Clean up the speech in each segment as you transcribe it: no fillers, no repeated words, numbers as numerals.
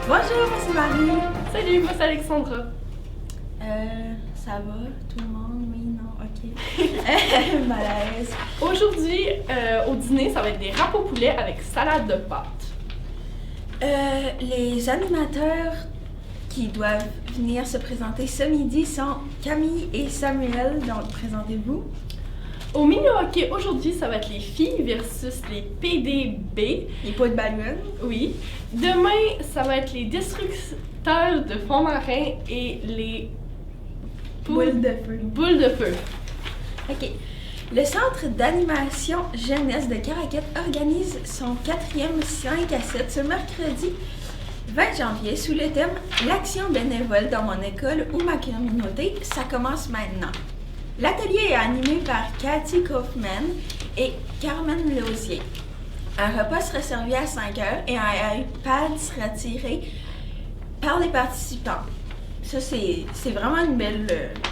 Bonjour, moi c'est Marie. Salut, moi c'est Alexandra. Ça va, tout le monde? Oui, non, ok. Malaise. Aujourd'hui, au dîner, ça va être des râpes au poulet avec salade de pâtes. Les animateurs qui doivent venir se présenter ce midi sont Camille et Samuel, donc présentez-vous. Au mini-hockey, aujourd'hui, ça va être les filles versus les PDB. Les pots de ballon. Oui. Demain, ça va être les destructeurs de fonds marins et les Boules de feu. Boules de feu. Ok. Le Centre d'animation jeunesse de Caraquette organise son 4e 5 à 7 ce mercredi 20 janvier sous le thème « L'action bénévole dans mon école ou ma communauté, ça commence maintenant ». L'atelier est animé par Cathy Kaufman et Carmen Lausier. Un repas sera servi à 5 heures et un iPad sera tiré par les participants. Ça, c'est vraiment une belle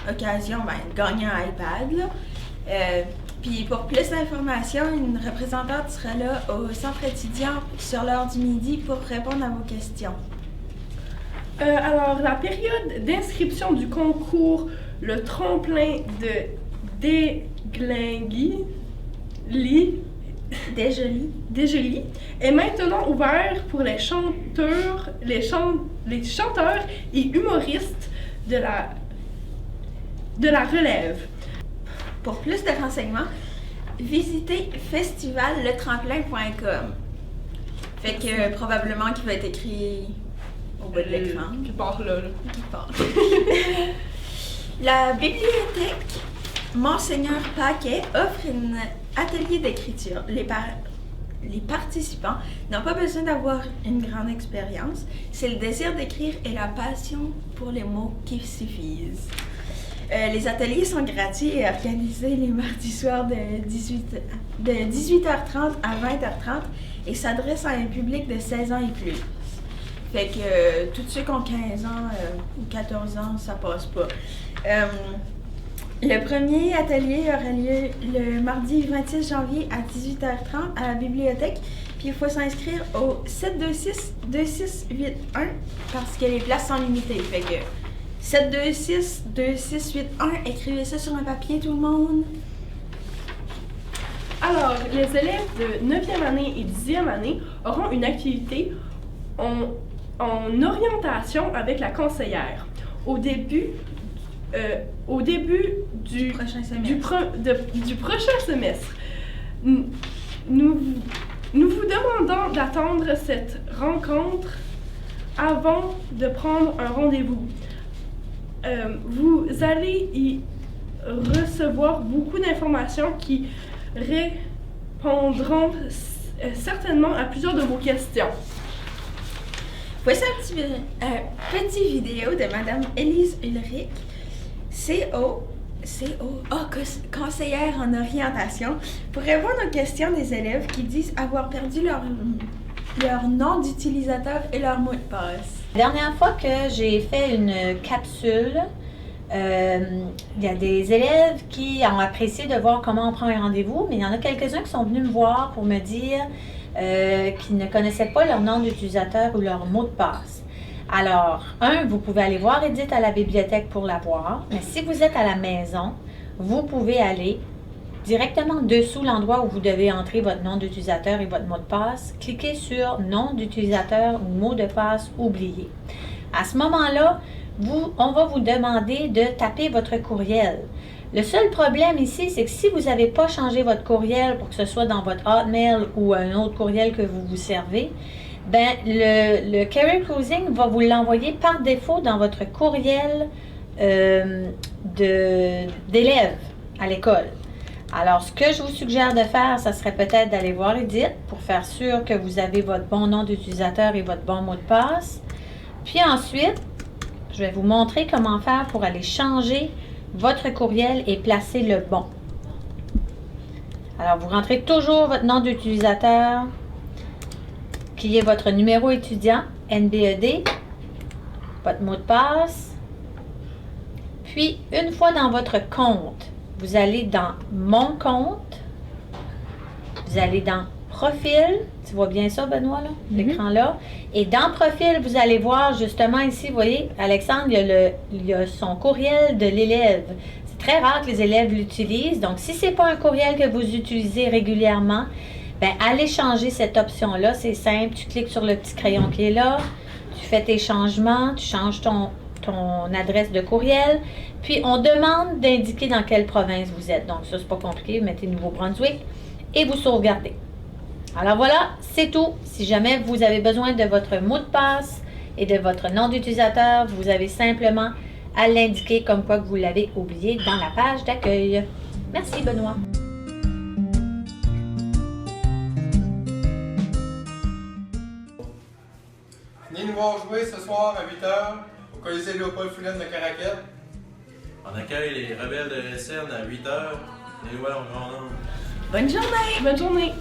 occasion de gagner un iPad, là. Puis pour plus d'informations, une représentante sera là au centre étudiant sur l'heure du midi pour répondre à vos questions. Alors, la période d'inscription du concours Le Tremplin de Desglingui est maintenant ouvert pour les chanteurs et humoristes de la relève. Pour plus de renseignements, visitez festivalletremplin.com. Fait que probablement qu'il va être écrit au bas de l'écran. Qui part là. La bibliothèque Monseigneur Paquet offre un atelier d'écriture. Les participants n'ont pas besoin d'avoir une grande expérience. C'est le désir d'écrire et la passion pour les mots qui suffisent. Les ateliers sont gratuits et organisés les mardis soirs de 18h30 à 20h30 et s'adressent à un public de 16 ans et plus. Fait que tous ceux qui ont 15 ans ou 14 ans, ça passe pas. Le premier atelier aura lieu le mardi 26 janvier à 18h30 à la bibliothèque. Puis il faut s'inscrire au 726-2681 parce que les places sont limitées. Fait que 726-2681, écrivez ça sur un papier tout le monde. Alors, les élèves de 9e année et 10e année auront une activité en orientation avec la conseillère. Au début du prochain semestre. Nous vous demandons d'attendre cette rencontre avant de prendre un rendez-vous. Vous allez y recevoir beaucoup d'informations qui répondront certainement à plusieurs de vos questions. Voici un petit vidéo de Madame Élise Ulrich, conseillère en orientation, pour répondre aux questions des élèves qui disent avoir perdu leur nom d'utilisateur et leur mot de passe. La dernière fois que j'ai fait une capsule, il y a des élèves qui ont apprécié de voir comment on prend un rendez-vous, mais il y en a quelques-uns qui sont venus me voir pour me dire qu'ils ne connaissaient pas leur nom d'utilisateur ou leur mot de passe. Alors, vous pouvez aller voir Edith à la bibliothèque pour l'avoir, mais si vous êtes à la maison, vous pouvez aller directement dessous l'endroit où vous devez entrer votre nom d'utilisateur et votre mot de passe, cliquez sur nom d'utilisateur ou mot de passe oublié. À ce moment-là, on va vous demander de taper votre courriel. Le seul problème ici, c'est que si vous n'avez pas changé votre courriel pour que ce soit dans votre Hotmail ou un autre courriel que vous vous servez, le Career Cruising va vous l'envoyer par défaut dans votre courriel d'élève à l'école. Alors, ce que je vous suggère de faire, ça serait peut-être d'aller voir Edith pour faire sûr que vous avez votre bon nom d'utilisateur et votre bon mot de passe. Puis ensuite, je vais vous montrer comment faire pour aller changer votre courriel et placer le bon. Alors, vous rentrez toujours votre nom d'utilisateur, qui est votre numéro étudiant, NBED, votre mot de passe. Puis, une fois dans votre compte, vous allez dans « Mon compte », vous allez dans « Profil, tu vois bien ça, Benoît, là, l'écran là. Et dans Profil, vous allez voir justement ici, vous voyez, Alexandre, il y a son courriel de l'élève. C'est très rare que les élèves l'utilisent. Donc, si ce n'est pas un courriel que vous utilisez régulièrement, ben, allez changer cette option-là. C'est simple. Tu cliques sur le petit crayon qui est là. Tu fais tes changements. Tu changes ton adresse de courriel. Puis, on demande d'indiquer dans quelle province vous êtes. Donc, ça, c'est pas compliqué. Vous mettez Nouveau-Brunswick et vous sauvegardez. Alors voilà, c'est tout. Si jamais vous avez besoin de votre mot de passe et de votre nom d'utilisateur, vous avez simplement à l'indiquer comme quoi que vous l'avez oublié dans la page d'accueil. Merci, Benoît. Venez nous voir jouer ce soir à 8h au Colisée Léopold Foulaine de Caraquette. On accueille les rebelles de SN à 8h. Les lois en grand nombre. Bonne journée! Bonne journée!